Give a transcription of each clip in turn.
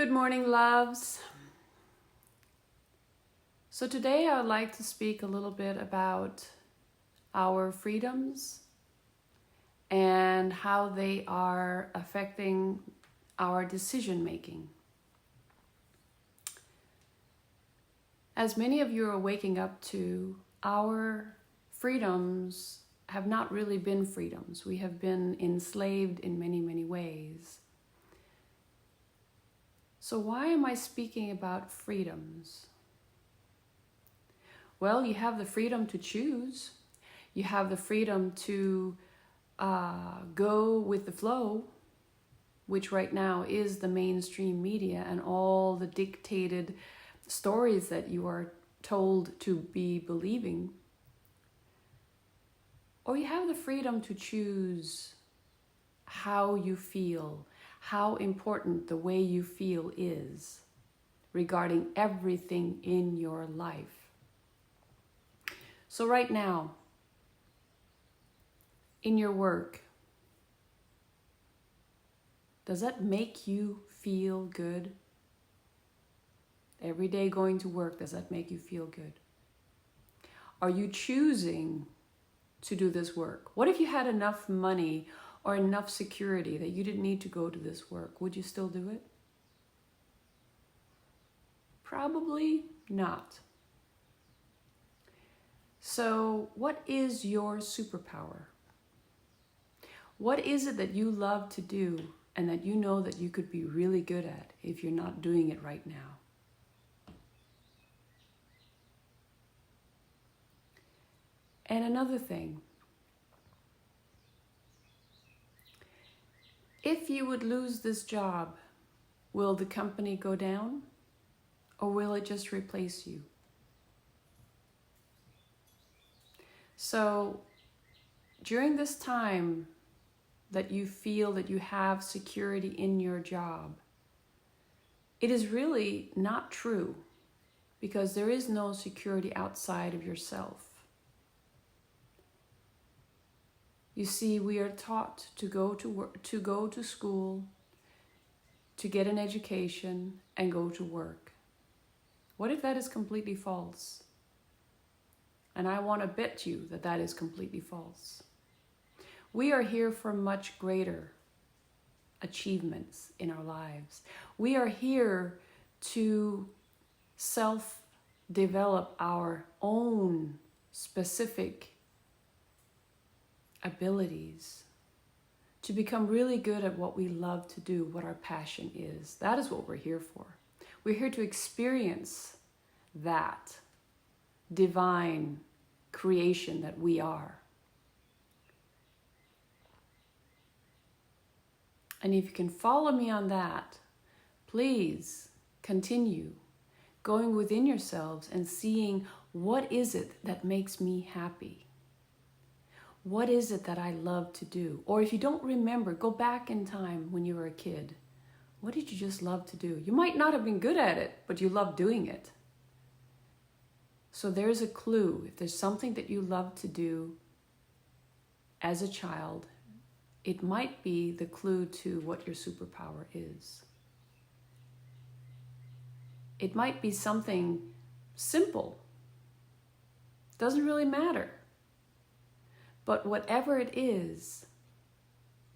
Good morning, loves. So today I would like to speak a little bit about our freedoms and how they are affecting our decision making. As many of you are waking up to, our freedoms have not really been freedoms. We have been enslaved in many, many ways. So why am I speaking about freedoms? Well, you have the freedom to choose. You have the freedom to go with the flow, which right now is the mainstream media and all the dictated stories that you are told to be believing. Or you have the freedom to choose how you feel, how important the way you feel is regarding everything in your life. So right now, in your work, does that make you feel good? Every day going to work, does that make you feel good? Are you choosing to do this work? What if you had enough money or enough security that you didn't need to go to this work? Would you still do it? Probably not. So, what is your superpower? What is it that you love to do and that you know that you could be really good at if you're not doing it right now? And another thing, if you would lose this job, will the company go down or will it just replace you? So during this time that you feel that you have security in your job, it is really not true because there is no security outside of yourself. You see, we are taught to go to work, to go to school, to get an education, and go to work. What if that is completely false? And I want to bet you that that is completely false. We are here for much greater achievements in our lives. We are here to self-develop our own specific abilities, to become really good at what we love to do, what our passion is. That is what we're here for. We're here to experience that divine creation that we are. And if you can follow me on that, please continue going within yourselves and seeing what is it that makes me happy? What is it that I love to do? Or if you don't remember, go back in time when you were a kid. What did you just love to do? You might not have been good at it, but you loved doing it. So there's a clue. If there's something that you love to do as a child, it might be the clue to what your superpower is. It might be something simple. Doesn't really matter. But whatever it is,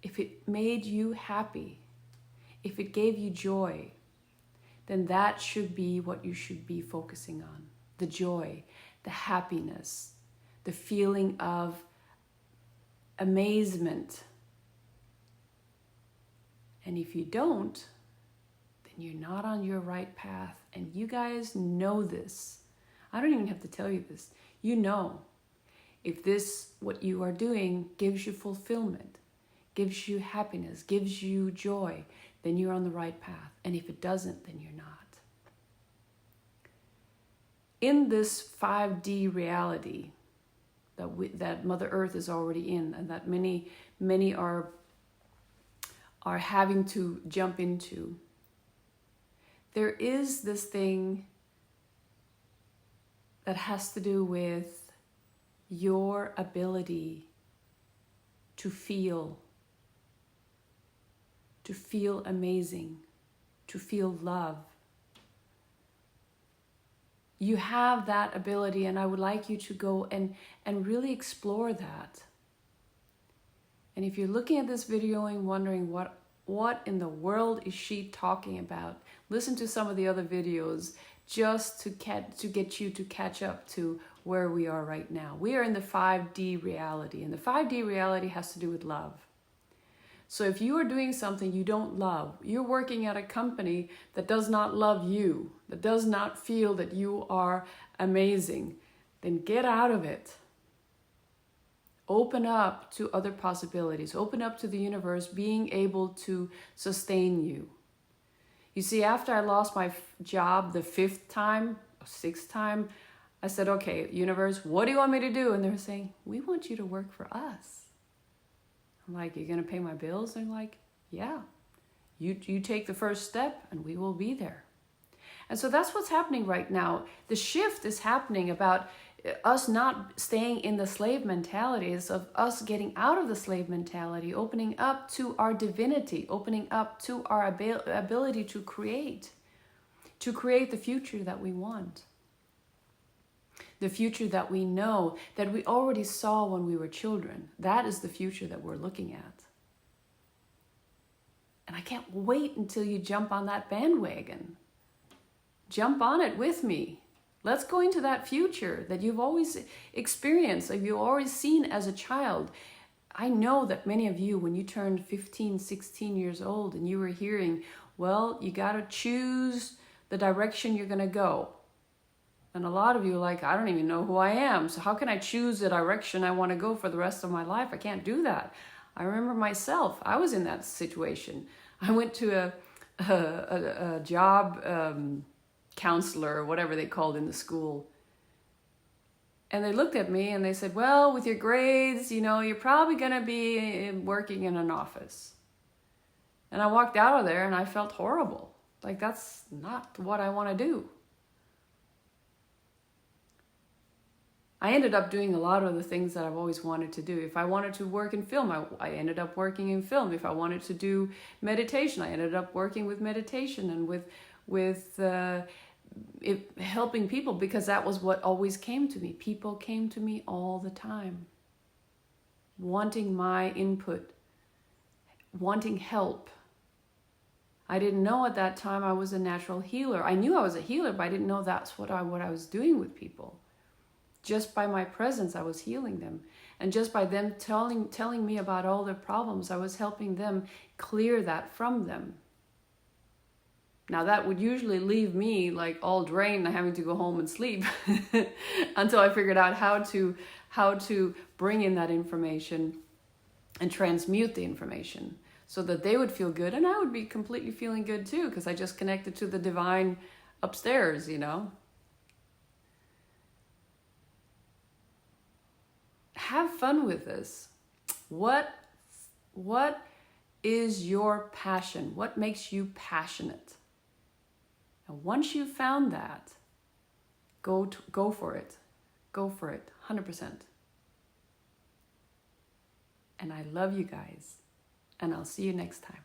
if it made you happy, if it gave you joy, then that should be what you should be focusing on. The joy, the happiness, the feeling of amazement. And if you don't, then you're not on your right path. And you guys know this. I don't even have to tell you this. You know. If this, what you are doing, gives you fulfillment, gives you happiness, gives you joy, then you're on the right path. And if it doesn't, then you're not. In this 5D reality that Mother Earth is already in, and that many are having to jump into, there is this thing that has to do with your ability to feel amazing, to feel love. You have that ability, and I would like you to go and really explore that. And if you're looking at this video and wondering what in the world is she talking about, listen to some of the other videos just to get you to catch up to where we are right now. We are in the 5D reality, and the 5D reality has to do with love. So if you are doing something you don't love, you're working at a company that does not love you, that does not feel that you are amazing, then get out of it. Open up to other possibilities. Open up to the universe being able to sustain you. You see, after I lost my job the 5th time, or 6th time, I said, okay, universe, what do you want me to do? And they were saying, we want you to work for us. I'm like, you're going to pay my bills? They're like, yeah. You take the first step and we will be there. And so that's what's happening right now. The shift is happening about us not staying in the slave mentalities, of us getting out of the slave mentality, opening up to our divinity, opening up to our ability to create the future that we want. The future that we know, that we already saw when we were children. That is the future that we're looking at. And I can't wait until you jump on that bandwagon. Jump on it with me. Let's go into that future that you've always experienced, that you've always seen as a child. I know that many of you, when you turned 15, 16 years old and you were hearing, well, you got to choose the direction you're going to go. And a lot of you are like, I don't even know who I am. So how can I choose the direction I want to go for the rest of my life? I can't do that. I remember myself. I was in that situation. I went to a job counselor or whatever they called in the school. And they looked at me and they said, well, with your grades, you're probably going to be working in an office. And I walked out of there and I felt horrible. Like, that's not what I want to do. I ended up doing a lot of the things that I've always wanted to do. If I wanted to work in film, I ended up working in film. If I wanted to do meditation, I ended up working with meditation and with helping people, because that was what always came to me. People came to me all the time, wanting my input, wanting help. I didn't know at that time I was a natural healer. I knew I was a healer, but I didn't know that's what I was doing with people. Just by my presence, I was healing them. And just by them telling me about all their problems, I was helping them clear that from them. Now that would usually leave me like all drained and having to go home and sleep until I figured out how to bring in that information and transmute the information so that they would feel good and I would be completely feeling good too, because I just connected to the divine upstairs, Have fun with this. What is your passion? What makes you passionate? And once you've found that, go for it. Go for it, 100%. And I love you guys. And I'll see you next time.